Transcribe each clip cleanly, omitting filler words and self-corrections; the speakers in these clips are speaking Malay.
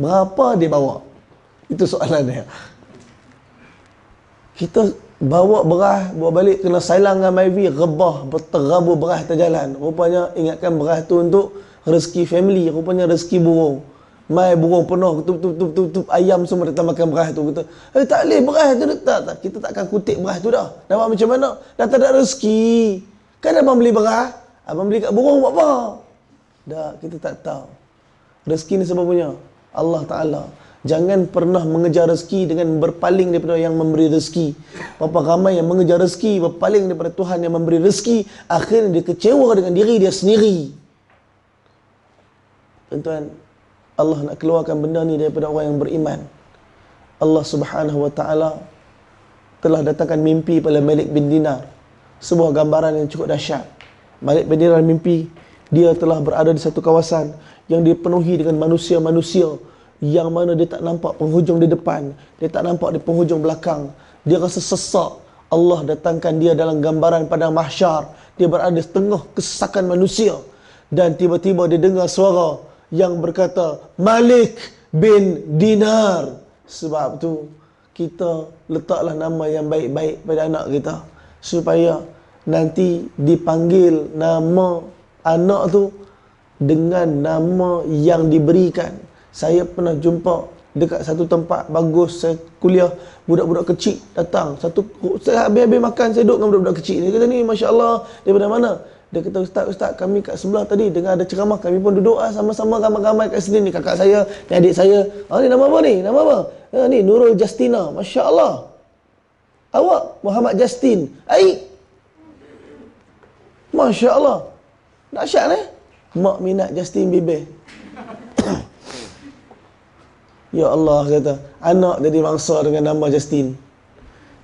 Berapa dia bawa? Itu soalan dia. Kita bawa beras, bawa balik, kena sailang dengan Myvi, rebah, berterabur beras atas jalan. Rupanya ingatkan beras tu untuk rezeki family, rupanya rezeki burung. Mai burung penuh, tup, ayam semua datang makan beras tu. Kata, tak boleh beras tu. Tak, kita takkan kutip beras tu dah. Nampak macam mana? Dah tak ada rezeki. Kan abang beli beras, abang beli kat burung buat apa? Dah, kita tak tahu. Rezeki ni siapa punya? Allah Ta'ala. Jangan pernah mengejar rezeki dengan berpaling daripada yang memberi rezeki. Berapa ramai yang mengejar rezeki, berpaling daripada Tuhan yang memberi rezeki, akhirnya dia kecewa dengan diri dia sendiri. Tuan-tuan, Allah nak keluarkan benda ni daripada orang yang beriman. Allah Subhanahu Wa Ta'ala telah datangkan mimpi pada Malik bin Dinar. Sebuah gambaran yang cukup dahsyat. Malik bin Dinar mimpi, dia telah berada di satu kawasan yang dipenuhi dengan manusia-manusia yang mana dia tak nampak penghujung di depan, dia tak nampak di penghujung belakang. Dia rasa sesak. Allah datangkan dia dalam gambaran padang mahsyar. Dia berada di tengah kesesakan manusia. Dan tiba-tiba dia dengar suara yang berkata, Malik bin Dinar. Sebab tu kita letaklah nama yang baik-baik pada anak kita, supaya nanti dipanggil nama anak tu dengan nama yang diberikan. Saya pernah jumpa dekat satu tempat bagus, saya kuliah, budak-budak kecil datang. Saya habis-habis makan, saya duduk dengan budak-budak kecil. Dia kata, ni Masya Allah, daripada mana? Dia kata, Ustaz, kami kat sebelah tadi dengar ada ceramah, kami pun duduk sama-sama ramai-ramai kat sini. Ni kakak saya, ni adik saya. Ni nama apa ni? Nama apa? Ni Nurul Justina. Masya Allah. Awak Muhammad Justin. Masya Allah. Dahsyat Mak minat Justin Bieber. Ya Allah, kata, anak jadi mangsa dengan nama Justin.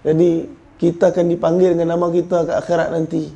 Jadi kita akan dipanggil dengan nama kita ke akhirat nanti.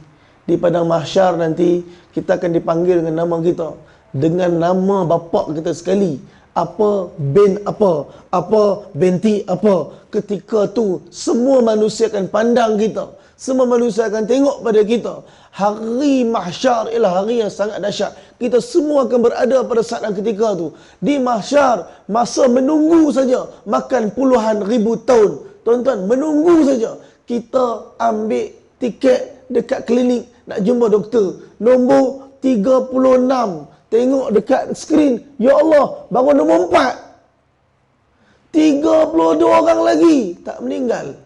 Di padang mahsyar nanti kita akan dipanggil dengan nama kita, dengan nama bapa kita sekali. Apa bin apa binti apa. Ketika tu semua manusia akan pandang kita, semua manusia akan tengok pada kita. Hari mahsyar ialah hari yang sangat dahsyat. Kita semua akan berada pada saat dan ketika tu. Di mahsyar, masa menunggu saja makan puluhan ribu tahun. Tuan-tuan, menunggu saja. Kita ambil tiket dekat klinik nak jumpa doktor, nombor 36. Tengok dekat skrin, ya Allah, baru nombor 4. 32 orang lagi tak meninggal.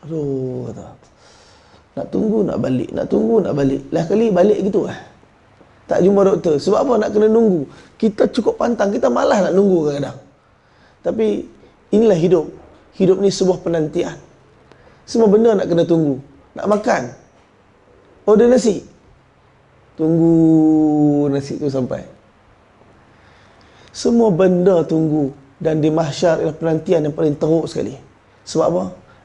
Aduh, kata, nak tunggu nak balik, nak tunggu nak balik. Lah kali balik gitu tak jumpa doktor. Sebab apa? Nak kena nunggu. Kita cukup pantang, kita malas nak nunggu kadang-kadang. Tapi inilah hidup. Hidup ni sebuah penantian. Semua benda nak kena tunggu. Nak makan, order nasi, tunggu nasi tu sampai. Semua benda tunggu. Dan di mahsyar ialah penantian yang paling teruk sekali. Sebab apa?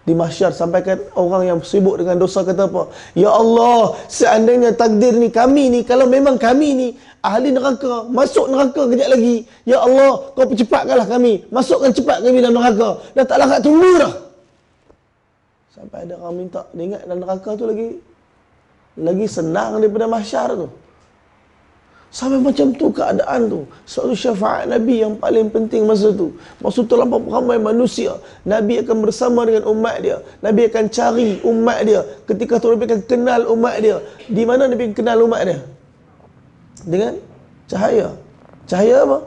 Di mahsyar sampaikan orang yang sibuk dengan dosa kata apa? Ya Allah, seandainya takdir ni, kami ni, kalau memang kami ni ahli neraka, masuk neraka kejap lagi, ya Allah, kau percepatkanlah kami, masukkan cepat kami dalam neraka. Dah tak larat tunggu dah. Sampai ada orang minta, dia ingat dalam neraka tu lagi senang daripada mahsyar tu. Sampai macam tu keadaan tu. Sebab tu syafaat Nabi yang paling penting masa tu. Masa tu terlampau ramai manusia. Nabi akan bersama dengan umat dia. Nabi akan cari umat dia. Ketika tu Nabi akan kenal umat dia. Di mana Nabi akan kenal umat dia? Dengan cahaya. Cahaya apa?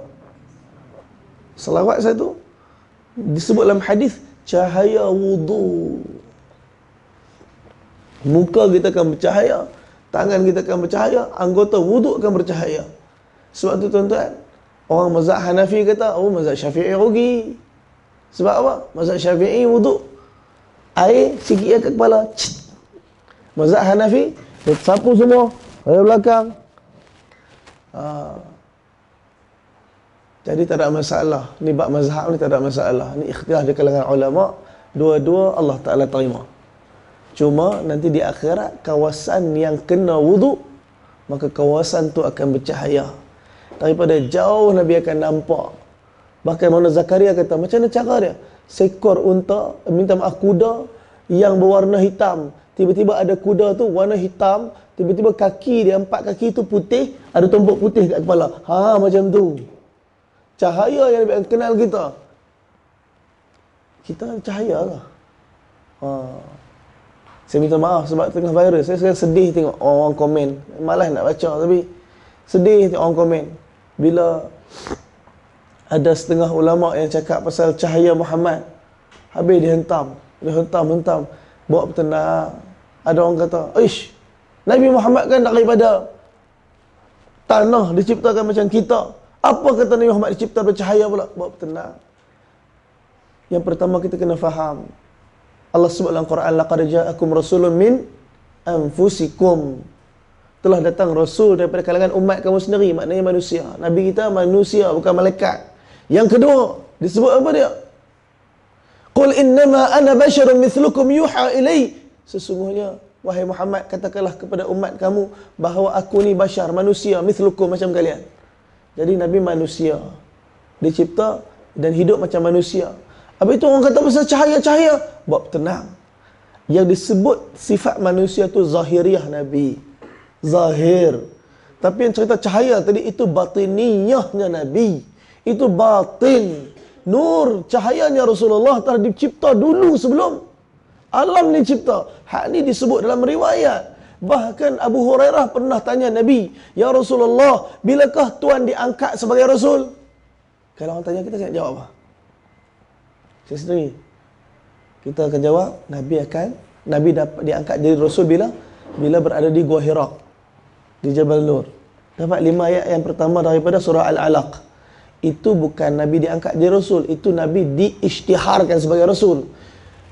Selawat satu disebut dalam hadis, cahaya wudu. Muka kita akan bercahaya, tangan kita akan bercahaya, anggota wuduk akan bercahaya. Sebab tu tuan-tuan, orang mazhab Hanafi kata, oh mazhab Syafi'i rugi. Sebab apa? Mazhab Syafi'i wuduk, air sikit kat kepala. Mazhab Hanafi, dia sapu semua pada belakang. Jadi tak ada masalah. Ni bab mazhab ni tak ada masalah. Ni ikhtilaf di kalangan ulama. Dua-dua Allah Ta'ala terima. Cuma nanti di akhirat, kawasan yang kena wuduk, maka kawasan tu akan bercahaya. Daripada jauh Nabi akan nampak. Bahkan mana Zakaria kata, macam mana cara dia? Seekor unta, minta maaf, kuda yang berwarna hitam. Tiba-tiba ada kuda tu warna hitam, tiba-tiba kaki dia, 4 kaki tu putih, ada tumpuk putih kat kepala. Macam tu. Cahaya yang Nabi kenal kita. Kita ada cahaya lah. Saya minta maaf sebab tengah virus. Saya sekarang sedih tengok orang komen. Malas nak baca tapi sedih tengok orang komen. Bila ada setengah ulama yang cakap pasal cahaya Muhammad, habis dihentam. Bawa bertenang. Ada orang kata, "Ish, Nabi Muhammad kan daripada tanah diciptakan macam kita. Apa kata Nabi Muhammad dicipta daripada cahaya pula?" Bawa bertenang. Yang pertama kita kena faham. Allah sebut dalam Quran, "Laqad ja'akum rasulun min anfusikum." Telah datang rasul daripada kalangan umat kamu sendiri, maknanya manusia. Nabi kita manusia, bukan malaikat. Yang kedua, disebut apa dia? "Qul innama ana basharun mithlukum yuha ilai." Sesungguhnya wahai Muhammad, katakanlah kepada umat kamu bahawa aku ni bashar, manusia, mithlukum, macam kalian. Jadi Nabi manusia, dicipta dan hidup macam manusia. Habis itu orang kata pasal cahaya-cahaya, buat tenang. Yang disebut sifat manusia tu zahiriah Nabi, zahir. Tapi yang cerita cahaya tadi itu batiniyahnya Nabi, itu batin. Nur, cahayanya Rasulullah telah dicipta dulu sebelum alam ni cipta. Hak ni disebut dalam riwayat. Bahkan Abu Hurairah pernah tanya Nabi, "Ya Rasulullah, bilakah Tuhan diangkat sebagai Rasul?" Kalau orang tanya kita nak jawab apa? Saya sendiri. Kita akan jawab, Nabi dapat diangkat jadi Rasul bila berada di Gua Hira, di Jabal Nur. Dapat 5 ayat yang pertama daripada surah Al-Alaq. Itu bukan Nabi diangkat jadi Rasul, itu Nabi diisytiharkan sebagai Rasul.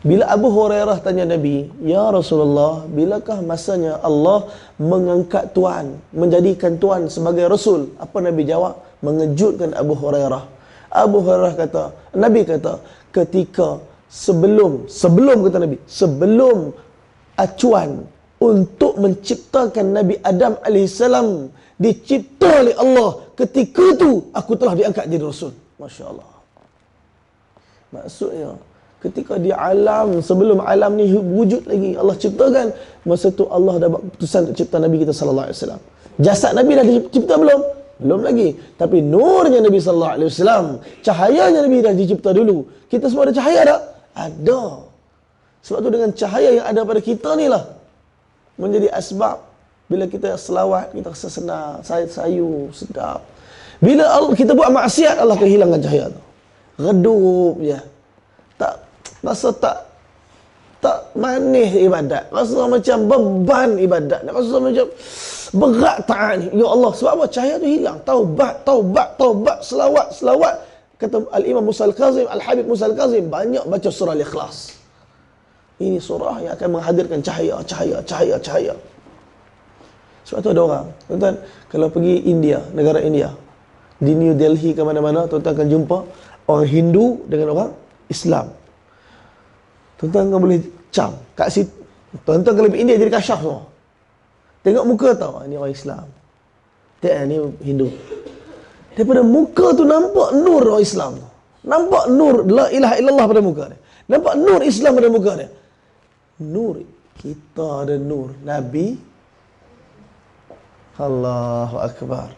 Bila Abu Hurairah tanya Nabi, "Ya Rasulullah, bilakah masanya Allah mengangkat Tuhan, menjadikan Tuhan sebagai Rasul?" Apa Nabi jawab? Mengejutkan Abu Hurairah. Abu Hurairah kata, Nabi kata, ketika sebelum kata Nabi, sebelum acuan untuk menciptakan Nabi Adam AS dicipta oleh Allah, ketika itu aku telah diangkat jadi Rasul. Masya Allah. Maksudnya, ketika di alam, sebelum alam ni wujud lagi, Allah ciptakan, masa tu Allah dah buat keputusan untuk cipta Nabi kita sallallahu alaihi wasallam. Jasad Nabi dah dicipta belum? Belum lagi. Tapi nurnya Nabi sallallahu alaihi wasallam, cahayanya Nabi dah dicipta dulu. Kita semua ada cahaya tak? Ada. Sebab tu dengan cahaya yang ada pada kita ni lah menjadi asbab bila kita selawat, kita rasa senang, sayu, sedap. Bila kita buat maksiat, Allah akan hilangkan cahaya tu. Redup je. Rasa tak manis ibadat. Rasa macam beban ibadat. Rasa macam berat taat ni. Ya Allah, sebab apa? Cahaya tu hilang. Taubat, selawat. Kata Al-Imam Musa Al-Kazim, Al-Habib Musa Al-Kazim, banyak baca surah Al-Ikhlas. Ini surah yang akan menghadirkan cahaya. Sebab tu ada orang, tuan-tuan, kalau pergi India, negara India, di New Delhi ke mana-mana, tuan-tuan akan jumpa orang Hindu dengan orang Islam. Tuan-tuan kan boleh cam kat situ. Tuan-tuan kalau pergi India jadi kasyaf semua. Tengok muka tahu, ni orang Islam. Tak, ni Hindu. Daripada muka tu nampak nur orang Islam tu. Nampak nur la ilaha illallah pada muka dia. Nampak nur Islam pada muka dia. Nur, kita ada nur Nabi. Allahu Akbar.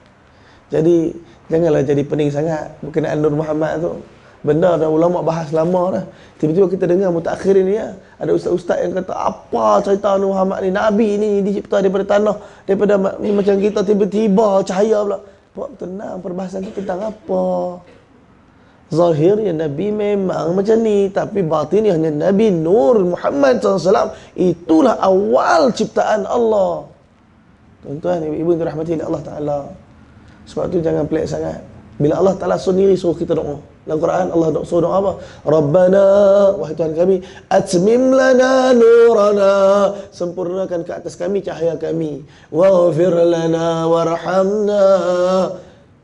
Jadi janganlah jadi pening sangat berkenaan Nur Muhammad tu. Benda dah ulama bahas lama dah. Tiba-tiba kita dengar mutakhirin ni ya, ada ustaz-ustaz yang kata apa cerita Nur Muhammad ni, Nabi ni dicipta daripada tanah, daripada ni macam kita tiba-tiba cahaya pula. Buat tenang, perbahasan tu tentang apa? Zahirnya Nabi memang macam ni, tapi batinnya Nabi Nur Muhammad SAW itulah awal ciptaan Allah. Tuan-tuan, ibu-ibu yang dirahmati oleh Allah Ta'ala. Sebab tu jangan pelik sangat. Bila Allah Ta'ala sendiri suruh kita doa. Dalam Quran Allah suruh doa apa? Rabbana, wahai Tuhan kami, atmim lana nurana, sempurnakan ke atas kami cahaya kami. Waghfir lana warhamna,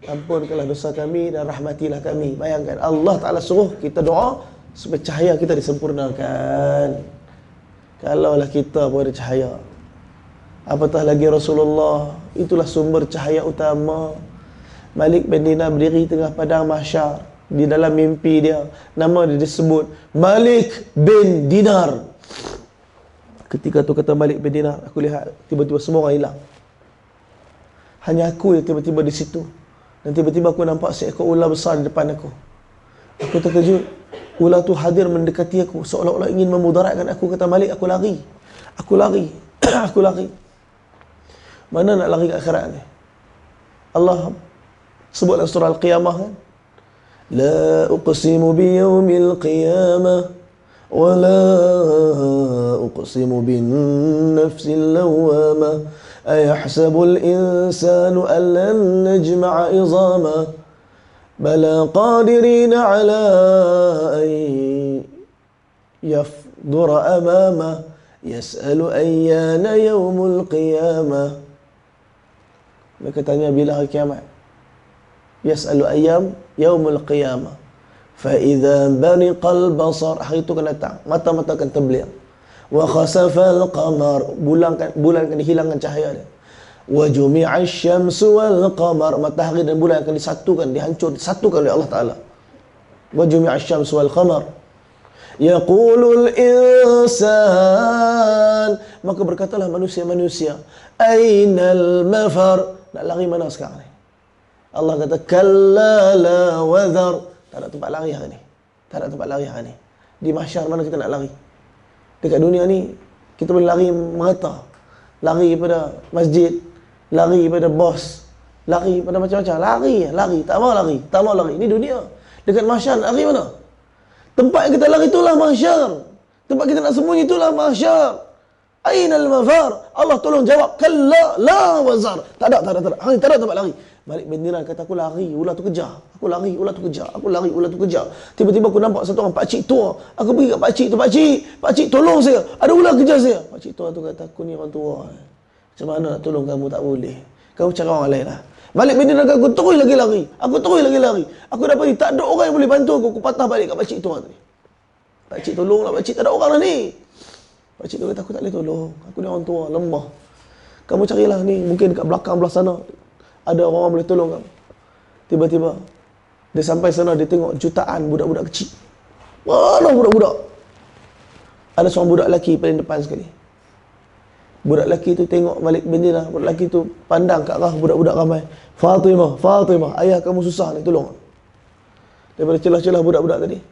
ampunkanlah dosa kami dan rahmatilah kami. Bayangkan Allah Ta'ala suruh kita doa supaya cahaya kita disempurnakan. Kalaulah kita pun ada cahaya, apatah lagi Rasulullah, itulah sumber cahaya utama. Malik bin Dinar berdiri tengah padang mahsyar. Di dalam mimpi dia, nama dia disebut Malik bin Dinar. Ketika tu kata Malik bin Dinar, aku lihat tiba-tiba semua orang hilang. Hanya aku yang tiba-tiba di situ. Dan tiba-tiba aku nampak seekor ular besar di depan aku. Aku terkejut. Ular tu hadir mendekati aku, seolah-olah ingin memudaratkan aku. Kata Malik, aku lari. Aku lari. Aku lari. Mana nak lari ke akhirat ni? Allah sebut dalam surah Al-Qiyamah kan? La uqsimu biyawmil qiyamah wa la uqsimu bin nafsil lawwamah ayahsabul insanu an lan najma'a izama bala qadirina ala an yafdura amama yas'alu ayyana yawmul qiyamah. Mereka tanya bila hari kiamat. Yas'alu ayyam yaumul qiyamah. Fa idza bariqal basar, hari itu akan datang, mata-mata akan terbelia. Wa khasafal qamar, bulan akan dihilangkan cahaya dia. Wa jumi'asy syamsu wal qamar, matahari dan bulan akan disatukan oleh Allah Taala. Wa jumi'asy syamsu wal qamar. Yaqulul insan, maka berkatalah manusia-manusia, ainal mafar, nak lari mana sekarang ni? Allah kata kalla la wazar, tak ada tempat lari hari ni. Tak ada tempat lari hari ni. Di mahsyar mana kita nak lari? Dekat dunia ni kita boleh lari merata. Lari pada masjid, lari pada bos, lari pada macam-macam. Lari, tak mau lari. Ini dunia. Dekat mahsyar nak lari mana? Tempat yang kita lari itulah mahsyar. Tempat kita nak sembunyi itulah mahsyar. Ainal mafar? Allah tolong jawab, kalla la wazar. Tak ada. Hari tak ada tempat lari. Malik bin Dinar kata, aku lari, ular tu kejar. Aku lari, ular tu kejar. Tiba-tiba aku nampak satu orang pakcik tua. Aku pergi kat pakcik tu, pakcik tolong saya. Ada ular kejar saya. Pakcik tua tu kata, aku ni orang tua. Macam mana nak tolong kamu? Tak boleh. Kamu cari orang lain lah. Malik bin Dinar kata, aku terus lagi lari. Aku dah pergi, tak ada orang yang boleh bantu aku. Aku patah balik kat pakcik tua tu. Pakcik tolonglah, pakcik, tak ada orang lah ni. Pakcik tu kata, aku tak boleh tolong. Aku ni orang tua, lemah. Kamu carilah ni, mungkin dekat belakang belah sana ada orang boleh tolong kamu. Tiba-tiba dia sampai sana, dia tengok jutaan budak-budak kecil. Mana budak-budak? Ada seorang budak lelaki paling depan sekali. Budak lelaki tu tengok Malik bin Dinar. Budak lelaki tu pandang ke arah budak-budak ramai. Fatimah, ayah kamu susah ni, tolong. Daripada celah-celah budak-budak tadi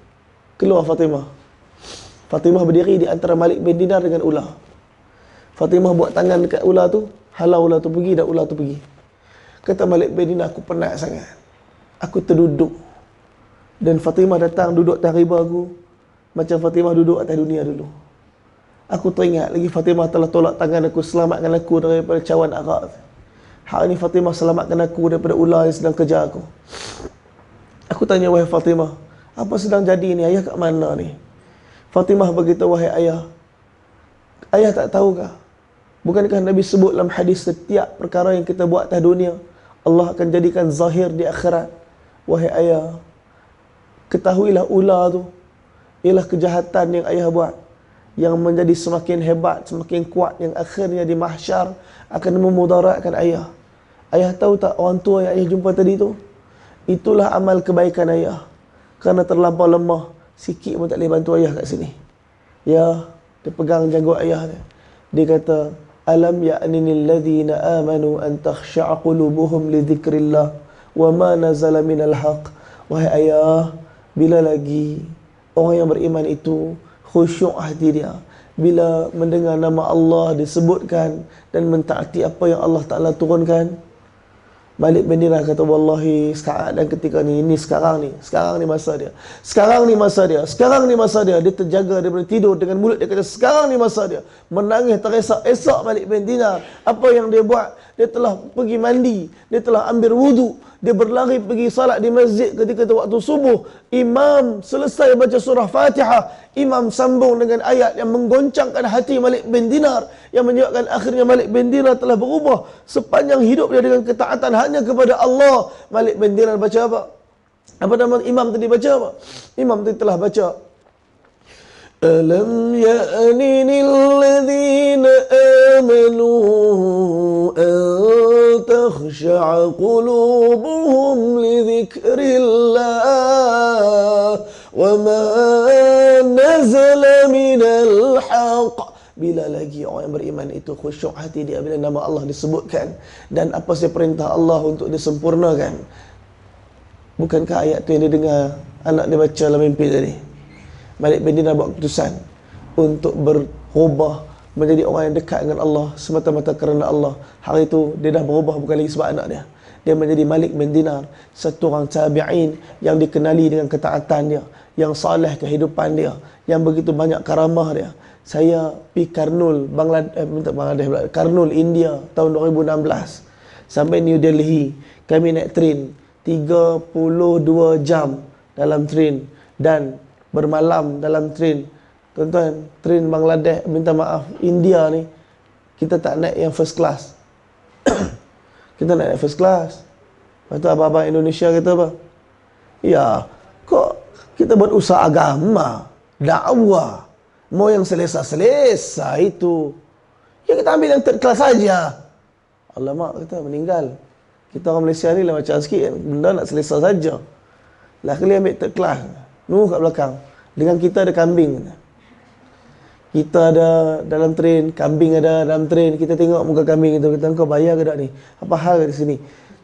keluar Fatimah berdiri di antara Malik bin Dinar dengan ular. Fatimah buat tangan dekat ular tu, halau ular tu pergi, dan ular tu pergi. Kata Malik bin Dinar, aku penat sangat. Aku terduduk. Dan Fatimah datang duduk atas riba aku, macam Fatimah duduk atas dunia dulu. Aku teringat lagi Fatimah telah tolak tangan aku, selamatkan aku daripada cawan arak. Hari ini Fatimah selamatkan aku daripada ular yang sedang kejar aku. Aku tanya, wahai Fatimah, apa sedang jadi ni? Ayah kat mana ni? Fatimah berkata, wahai ayah, ayah tak tahukah? Bukankah Nabi sebut dalam hadis, setiap perkara yang kita buat atas dunia, Allah akan jadikan zahir di akhirat. Wahai ayah, ketahuilah ular tu ialah kejahatan yang ayah buat, yang menjadi semakin hebat, semakin kuat, yang akhirnya di mahsyar akan memudaratkan ayah. Ayah tahu tak, orang tua yang ayah jumpa tadi tu, itulah amal kebaikan ayah. Kerana terlampau lemah, sikit pun tak boleh bantu ayah kat sini. Ya, dia pegang janggut ayah dia. Dia kata, alam ya'ninil ladzina amanu an takhsha'a qulubuhum li dzikrillah wa ma nazala minal haq. Wahai ayah, bila lagi orang yang beriman itu khusyuk hati dia bila mendengar nama Allah disebutkan dan mentaati apa yang Allah Ta'ala turunkan? Malik bin Dinar kata, wallahi sekarang dan ketika ni, sekarang ni masa dia. Sekarang ni masa dia. Dia terjaga daripada tidur dengan mulut dia kata, sekarang ni masa dia. Menangis teresak-esak Malik bin Dinar. Apa yang dia buat? Dia telah pergi mandi, dia telah ambil wudu, dia berlari pergi salat di masjid ketika waktu subuh. Imam selesai baca surah Fatihah, imam sambung dengan ayat yang menggoncangkan hati Malik bin Dinar, yang menyebabkan akhirnya Malik bin Dinar telah berubah sepanjang hidup dia dengan ketaatan hanya kepada Allah. Malik bin Dinar baca apa? Apa nama imam tadi baca apa? Imam tadi telah baca, alam ya'ninil ladzina amanu an takhsha'a qulubuhum li dzikrillah wa ma nazala minal haqq. Bila lagi orang yang beriman itu khusyuk hati dia bila nama Allah disebutkan dan apa saja perintah Allah untuk disempurnakan, Bukankah ayat tu yang dia dengar anak dia baca dalam mimpi tadi? Malik bin Dinar buat keputusan untuk berubah menjadi orang yang dekat dengan Allah semata-mata kerana Allah. Hari itu dia dah berubah bukan lagi sebab anak dia. Dia menjadi Malik bin Dinar, satu orang tabi'in yang dikenali dengan ketaatan dia, yang saleh kehidupan dia, yang begitu banyak karamah dia. Saya pergi Karnul, India tahun 2016. Sampai New Delhi, kami naik train 32 jam dalam train dan bermalam dalam train. Tuan-tuan, train Bangladesh, minta maaf, India ni kita tak naik yang first class. Kita naik first class. Lepas tu abang-abang Indonesia kata apa? Ya, kok kita buat usaha agama, dakwah, mau yang selesa-selesa itu. Ya kita ambil yang third class saja. Alamak, kata meninggal. Kita orang Malaysia ni lah macam sikit kan, benda nak selesa saja. Lah kali ambil third class. Nunggu kat belakang. Dengan kita ada kambing. Kita ada dalam train, kambing ada dalam train. Kita tengok muka kambing itu, kita kau bayar ke tak ni? Apa hal di sini?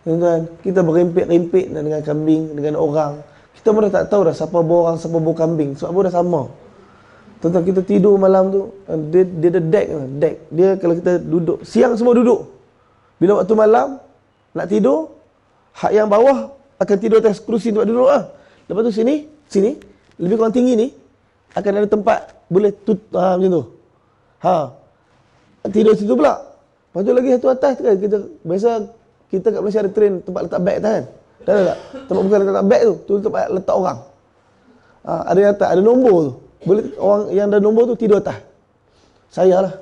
Tuan-tuan, kita berimpit-rimpit dengan kambing, dengan orang. Kita pun dah tak tahu dah siapa bawa orang, siapa bawa kambing. Sebab pun dah sama. Tuan-tuan, kita tidur malam tu, dia ada deck. Dia kalau kita duduk, siang semua duduk. Bila waktu malam, nak tidur, hak yang bawah akan tidur atas kerusi tempat duduk lah. Lepas tu sini, lebih kurang tinggi ni, akan ada tempat boleh macam tu. Tidur situ pula. Lepas tu lagi satu atas kan, kita kat Malaysia ada train tempat letak beg atas kan. Tak? Tempat bukan letak beg tu tempat letak orang. Ada yang atas, ada nombor tu. Boleh orang yang ada nombor tu tidur atas. Saya lah.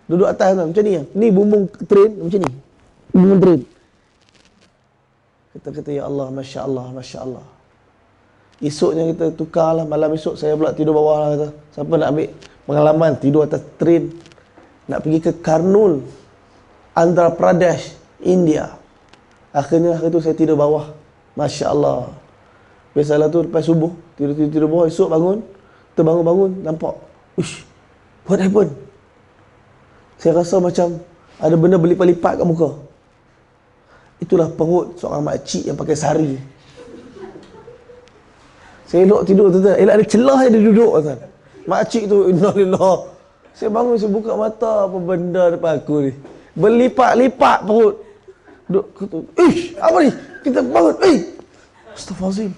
Duduk atas tu, macam ni ya. Ni bumbung train macam ni. Bumbung train. Kita kata ya Allah, Masya Allah, Masya Allah. Esoknya kita tukarlah, malam esok saya pula tidur bawah lah kata. Siapa nak ambil pengalaman tidur atas train, nak pergi ke Karnul, Andhra Pradesh, India. Akhirnya hari tu saya tidur bawah. Masya Allah. Biasalah tu lepas subuh, tidur bawah, esok bangun, terbangun-bangun, nampak, uish, what happened? Saya rasa macam ada benda berlipat-lipat kat muka. Itulah perut seorang makcik yang pakai sari. Saya elok tidur tu, elok ada celah yang dia duduk kan. Makcik tu, innalillah. Saya bangun, saya buka mata, apa benda depan aku ni. Berlipat-lipat perut. Duduk, kata, apa ni? Kita bangun, Astaghfirullahaladzim.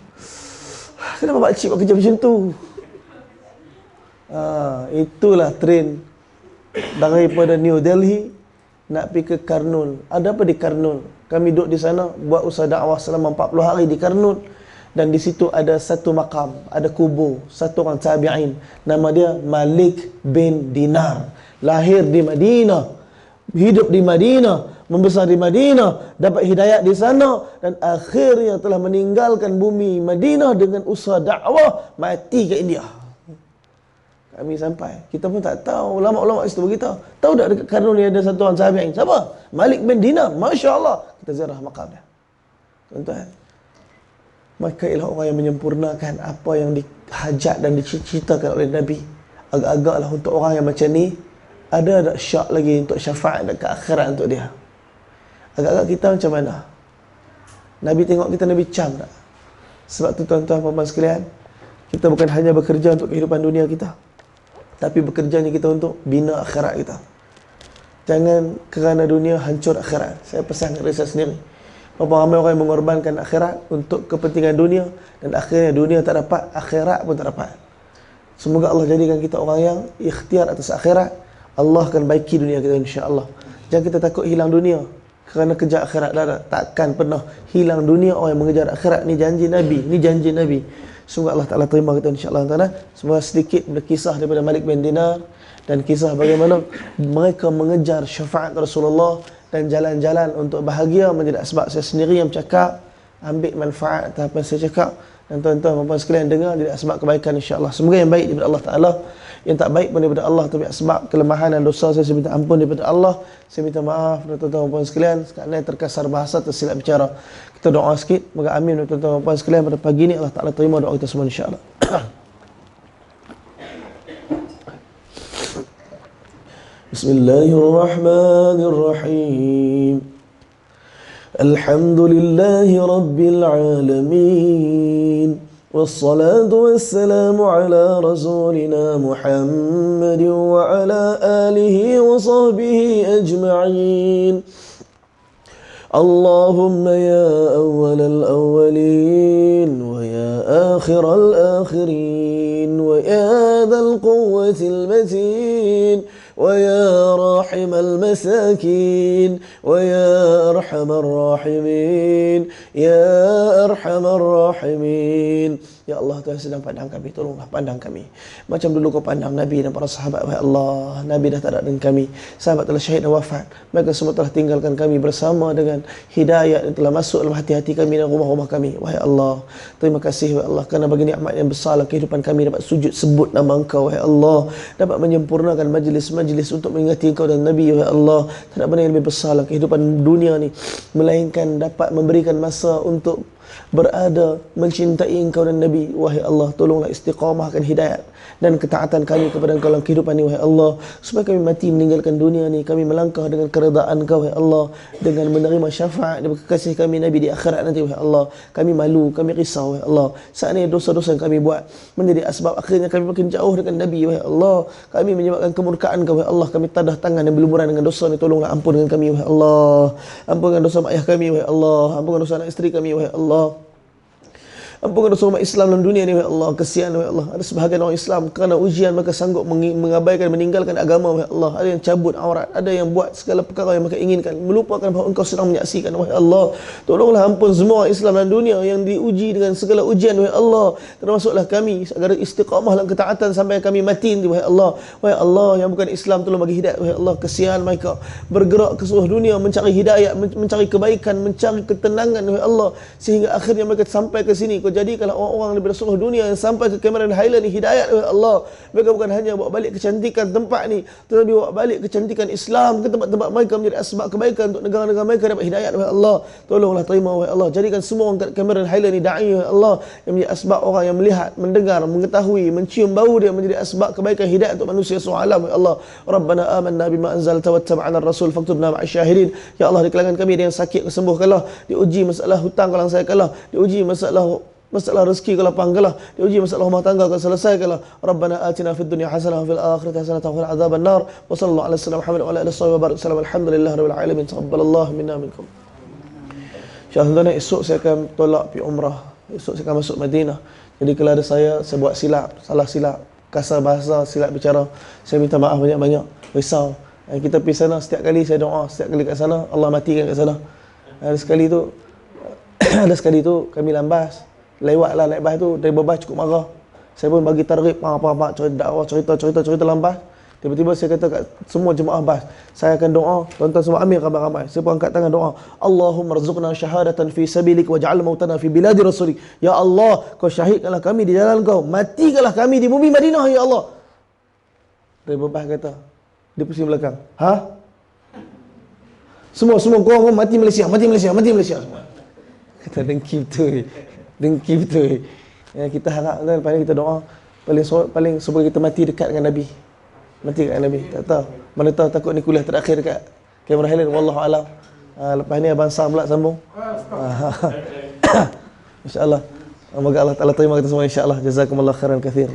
Kenapa makcik buat kerja macam tu? Itulah train daripada New Delhi nak pergi ke Karnul. Ada apa di Karnul? Kami duduk di sana buat usaha dakwah selama 40 hari di Karnul. Dan di situ ada satu makam, ada kubur satu orang tabi'in, nama dia Malik bin Dinar. Lahir di Madinah, hidup di Madinah, membesar di Madinah, dapat hidayat di sana dan akhirnya telah meninggalkan bumi Madinah dengan usaha dakwah, mati ke India. Kami sampai, kita pun tak tahu, ulama-ulama situ beritahu. Tahu tak dekat Karnul ni ada satu orang tabi'in? Siapa? Malik bin Dinar. Masya Allah. Kita ziarah makam dia. Tuan-tuan, maka ialah orang yang menyempurnakan apa yang dihajat dan dicita-citakan oleh Nabi. Agak-agaklah untuk orang yang macam ni, ada tak syak lagi untuk syafaat dekat akhirat untuk dia? Agak-agak kita macam mana? Nabi tengok kita, Nabi cam tak? Sebab tu tuan-tuan, puan-puan sekalian, kita bukan hanya bekerja untuk kehidupan dunia kita, tapi bekerjanya kita untuk bina akhirat kita. Jangan kerana dunia hancur akhirat. Saya pesan kepada saya sendiri. Berapa ramai orang yang mengorbankan akhirat untuk kepentingan dunia, dan akhirnya dunia tak dapat, akhirat pun tak dapat. Semoga Allah jadikan kita orang yang ikhtiar atas akhirat. Allah akan baiki dunia kita insya-Allah. Jangan kita takut hilang dunia kerana kejar akhirat. Takkan pernah hilang dunia orang yang mengejar akhirat. Ni janji Nabi, ni janji Nabi. Semoga Allah Ta'ala terima kita insya-Allah taala. Semoga sedikit kisah daripada Malik bin Dinar dan kisah bagaimana mereka mengejar syafaat Rasulullah dan jalan-jalan untuk bahagia menjadi sebab saya sendiri yang bercakap, ambil manfaat atas apa yang saya cakap, dan tuan-tuan dan puan sekalian dengar jadi sebab kebaikan insya-Allah. Semoga yang baik daripada Allah Taala, yang tak baik pun daripada Allah, tapi sebab kelemahan dan dosa saya minta ampun daripada Allah. Saya minta maaf kepada tuan-tuan dan puan sekalian kerana terkasar bahasa, tersilap bicara. Kita doa sikit, moga amin tuan-tuan dan puan sekalian pada pagi ini Allah Taala terima doa kita semua insya-Allah. Bismillahirrahmanirrahim. Alhamdulillahi Rabbil Alamin. والصلاة والسلام على رسولنا محمد وعلى آله وصحبه أجمعين. اللهم يا أول الأولين ويا آخر الآخرين ويا ذا القوة المتين ويا راحم المساكين ويا أرحم الراحمين يا أرحم الراحمين. Ya Allah, Tuhan sedang pandang kami, tolonglah pandang kami macam dulu kau pandang Nabi dan para sahabat. Wahai Allah, Nabi dah tak ada dengan kami, sahabat telah syahid dan wafat, mereka semua telah tinggalkan kami bersama dengan hidayah yang telah masuk dalam hati-hati kami dan rumah-rumah kami. Wahai Allah, terima kasih wahai Allah kerana bagi nikmat yang besar kehidupan kami dapat sujud sebut nama Engkau. Wahai Allah, dapat menyempurnakan majlis-majlis untuk mengingati Engkau dan Nabi. Wahai Allah, tak ada benda yang lebih besar kehidupan dunia ni melainkan dapat memberikan masa untuk berada mencintai Engkau dan Nabi. Wahai Allah, tolonglah istiqamahkan hidayat dan ketaatan kami kepada Engkau dalam kehidupan ini. Wahai Allah, supaya kami mati meninggalkan dunia ni, kami melangkah dengan keredaan Engkau. Wahai Allah, dengan menerima syafaat dan kekasih kami Nabi di akhirat nanti. Wahai Allah, kami malu, kami risau. Wahai Allah, seandainya dosa-dosa yang kami buat menjadi asbab akhirnya kami makin jauh dengan Nabi. Wahai Allah, kami menyebabkan kemurkaan Kau. Wahai Allah, kami tadah tangan dan berlumuran dengan dosa ni, tolonglah ampunkan kami. Wahai Allah, ampunkan dosa mak ayah kami. Wahai Allah, ampunkan dosa anak isteri kami. Wahai Allah, ampunkan dosa umat Islam dalam dunia ni. Wahai Allah, kesian. Wahai Allah, ada sebahagian orang Islam kerana ujian mereka sanggup mengabaikan, meninggalkan agama. Wahai Allah, ada yang cabut aurat, ada yang buat segala perkara yang mereka inginkan, melupakan bahawa Engkau sedang menyaksikan. Wahai Allah, tolonglah ampun semua orang Islam dalam dunia yang diuji dengan segala ujian. Wahai Allah, termasuklah kami agar istiqamah dalam ketaatan sampai kami mati nanti. Wahai Allah, wahai Allah, yang bukan Islam tolong bagi hidayah. Wahai Allah, kesian mereka bergerak ke seluruh dunia mencari hidayah, mencari kebaikan, mencari ketenangan. Wahai Allah, sehingga akhirnya mereka sampai ke sini. Kau jadikanlah orang-orang daripada seluruh dunia yang sampai ke Cameron Highland ni hidayat. Wahai Allah, mereka bukan hanya bawa balik kecantikan tempat ni, tetapi bawa balik kecantikan Islam ke tempat-tempat mereka menjadi asbab kebaikan untuk negara-negara mereka dapat hidayat. Wahai Allah, tolonglah terima. Wahai Allah, jadikan semua orang kat Cameron Highland ni da'i. Wahai Allah, yang menjadi asbab orang yang melihat, mendengar, mengetahui, mencium bau dia menjadi asbab kebaikan hidayat untuk manusia seluruh alam. Wahai Allah, Rabbana amanna bima anzalta wattaba'na ar-rasul faktubna ma'asy syahidin. Ya Allah, di kalangan kami ada yang sakit, kesembuhkanlah. Diuji masalah hutang kalau saya kalah, diuji masalah rezeki kalau panggalah, diuji masalah rumah tangga kalau selesaikanlah. Rabbana atina fid dunya hasanah wa fil akhirati hasanah wa qina adzaban nar. Wa sallallahu ala sayyidina Muhammad wa ala alihi wa barik wasallam. Alhamdulillahirabbil alamin. Taqabbalallahu minna minkum. Insya-Allah esok saya akan tolak pergi umrah. Esok saya akan masuk Madinah. Jadi kalau ada saya buat silap, salah silap, kasar bahasa, silap bicara, saya minta maaf banyak-banyak. Risau. Kita pergi sana setiap kali saya doa, setiap kali kat sana Allah matikan kat sana. Ada sekali tu kami lambas, lewatlah naik bas tu, dari bas cukup marah. Saya pun bagi targhib, cerita lambas. Tiba-tiba saya kata kat semua jemaah bas, saya akan doa, tuan-tuan semua ambil ramai-ramai. Saya pun angkat tangan doa, Allahumma rzuqna syahadatan fi sabilik waj'al mautana fi biladi rasulik. Ya Allah, Kau syahidkanlah kami di jalan Kau, matikanlah kami di bumi Madinah. Ya Allah. Dari bas kata, dia pusing belakang, semua kau mati Malaysia semua. Kata dengki betul. Ya, kita harap lepas ni kita doa paling supaya kita mati dekat dengan Nabi. Tak tahu. Mana tahu takut ni kuliah terakhir dekat Cameron Highland, wallahu alam. Lepas ni abang Sam pula sambung. Insya-Allah. Semoga Allah Taala terima kita semua insya-Allah. Jazakumullah khairan katsir.